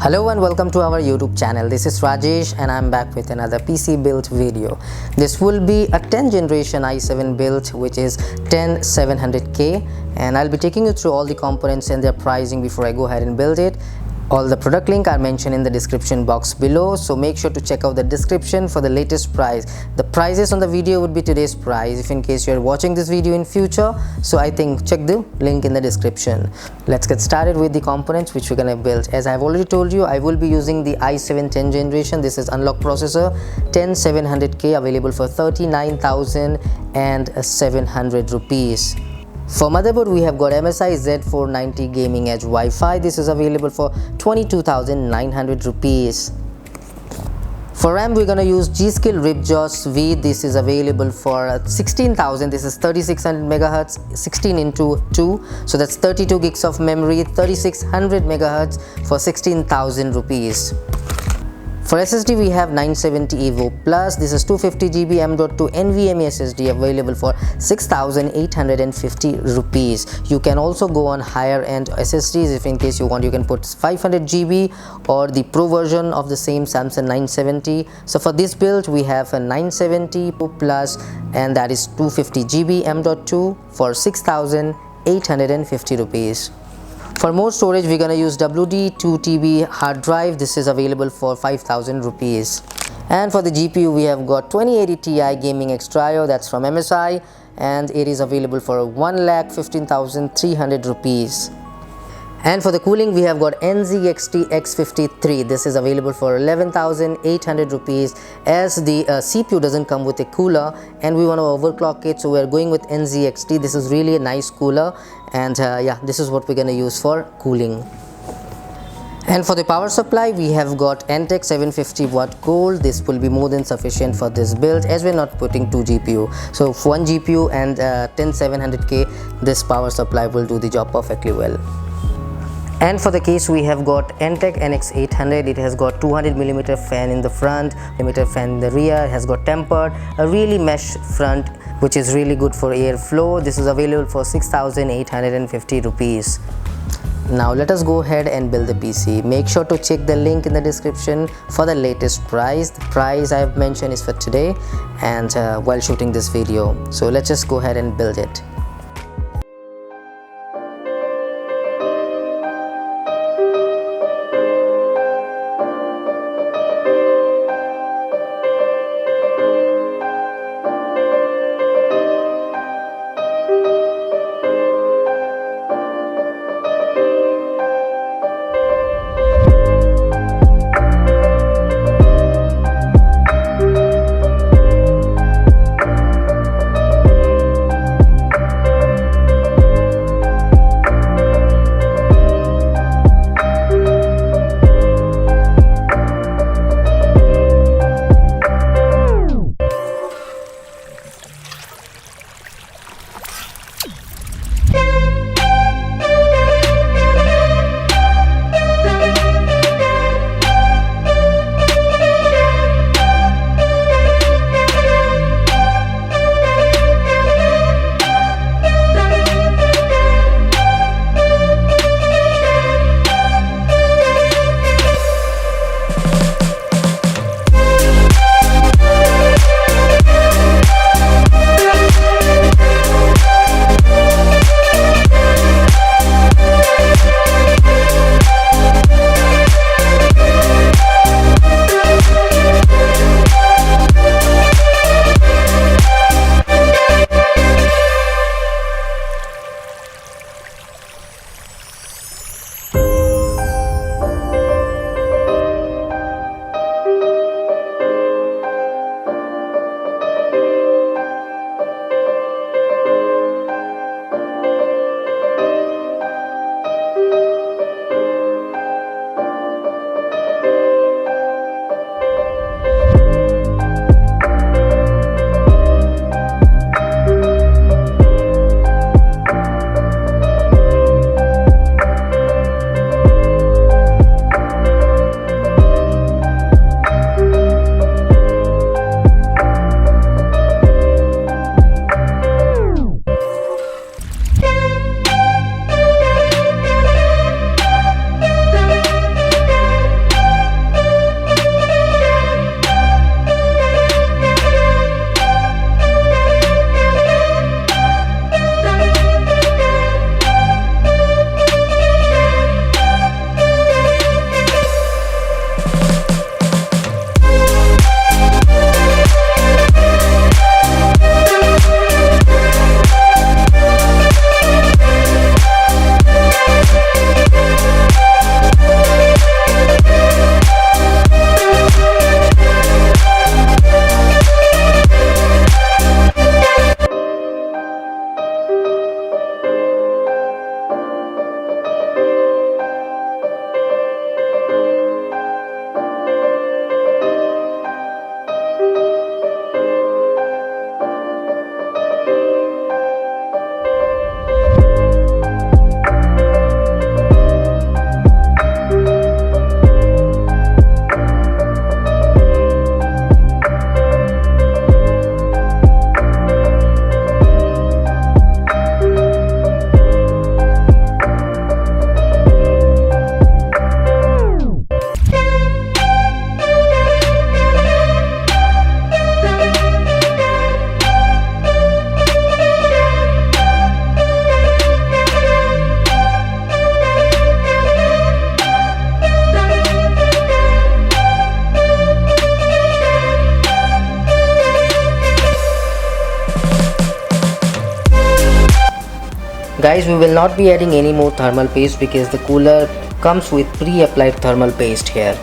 Hello and welcome to our YouTube channel. This is Rajesh and I'm back with another PC build video. This will be a 10th generation i7 build which is 10700K, and I'll be taking you through all the components and their pricing before I go ahead and build it. All the product link are mentioned in the description box below, so make sure to check out the description for the latest price. The prices on the video would be today's price if in case you're watching this video in future, so I think check the link in the description. Let's get started with the components which we're gonna build. As I've already told you, I will be using the i7 10th generation. This is unlock processor 10700K, available for 39,700 rupees. For motherboard, we have got MSI Z490 Gaming Edge Wi-Fi. This is available for 22,900 rupees. For RAM, we're gonna use G-Skill Ripjaw V. This is available for 16,000. This is 3600 megahertz, 16 into 2, so that's 32 gigs of memory, 3600 megahertz for 16,000 rupees. For SSD, we have 970 EVO Plus. This is 250 GB M.2 NVMe SSD, available for 6,850 rupees. You can also go on higher end SSDs if in case you want. You can put 500 GB or the Pro version of the same Samsung 970. So for this build, we have a 970 Plus, and that is 250 GB M.2 for 6,850 rupees. For more storage, we're gonna use WD 2TB hard drive. This is available for 5,000 rupees. And for the GPU, we have got 2080 Ti Gaming X Trio. That's from MSI, and it is available for 1,15,300 rupees. And for the cooling, we have got NZXT X53. This is available for 11,800 rupees. As the CPU doesn't come with a cooler and we want to overclock it, so we're going with NZXT. This is really a nice cooler, and yeah, this is what we're going to use for cooling. And for the power supply, we have got Antec 750 watt gold. This will be more than sufficient for this build, as we're not putting 2 GPU. So for 1 GPU and 10700K, this power supply will do the job perfectly well. And for the case, we have got Antec NX800. It has got 200mm fan in the front, mm fan in the rear. It has got tempered, a really mesh front, which is really good for airflow. This is available for 6,850 rupees. Now let us go ahead and build the PC. Make sure to check the link in the description for the latest price. The price I have mentioned is for today and while shooting this video. So let's just go ahead and build it. Guys, we will not be adding any more thermal paste because the cooler comes with pre-applied thermal paste here.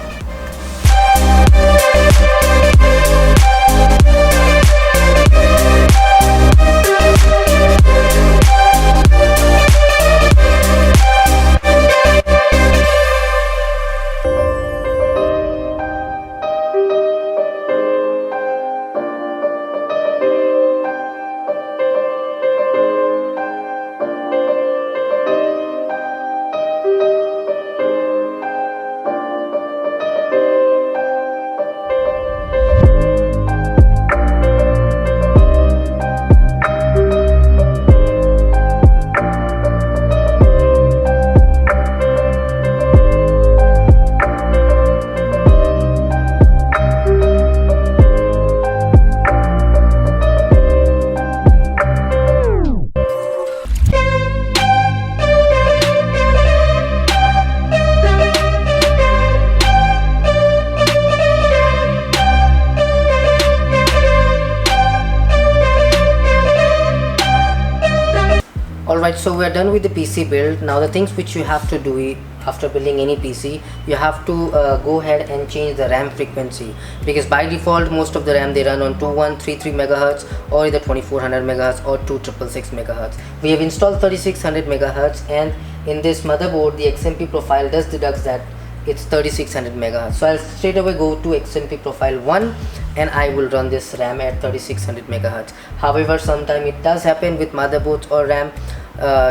Alright, so we are done with the PC build. Now the things which you have to do after building any PC, you have to go ahead and change the RAM frequency, because by default most of the RAM they run on 2133 MHz or either 2400 MHz or 2666 MHz. We have installed 3600 MHz, and in this motherboard the XMP profile does deduct that it's 3600 MHz. So I'll straight away go to XMP profile 1 and I will run this RAM at 3600 MHz. However, sometime it does happen with motherboards or RAM,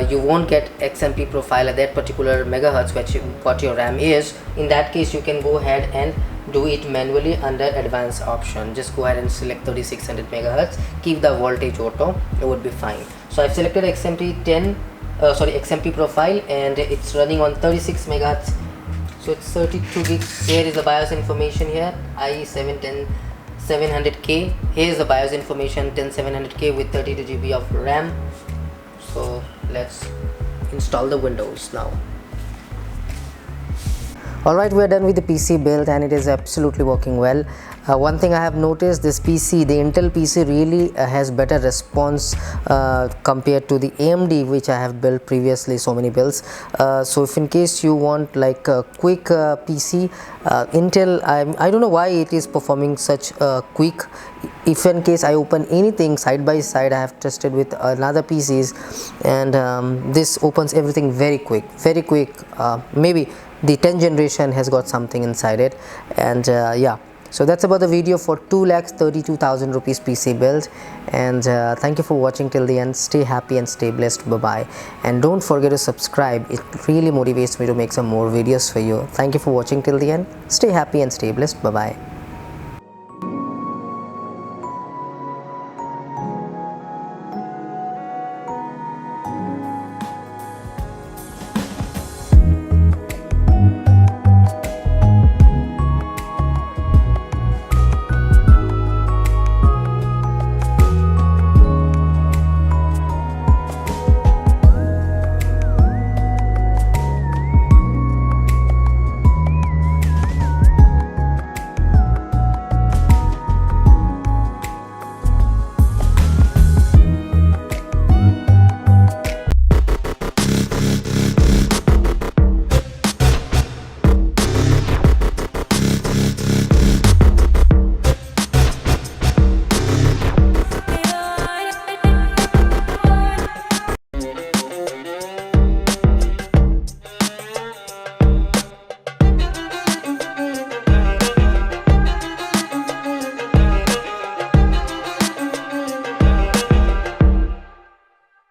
you won't get XMP profile at that particular megahertz what your RAM is. In that case, you can go ahead and do it manually under advanced option. Just go ahead and select 3600 MHz, keep the voltage auto, it would be fine. So I've selected XMP profile, and it's running on 36 MHz. So it's 32 gigs. Here is the BIOS information here, i7 10700K. Here is the BIOS information, 10700K with 32 GB of RAM. So let's install the Windows now. Alright, we are done with the PC build and it is absolutely working well. One thing I have noticed, this PC, the Intel PC really has better response compared to the AMD which I have built previously, so many builds. So if in case you want like a quick PC, Intel, I don't know why it is performing such quick. If in case I open anything side by side, I have tested with another PCs, and this opens everything very quick, maybe the 10th generation has got something inside it. And yeah, so that's about the video for 2,32,000 rupees PC build. And thank you for watching till the end. Stay happy and stay blessed. Bye bye, and don't forget to subscribe. It really motivates me to make some more videos for you. Thank you for watching till the end. Stay happy and stay blessed. Bye bye.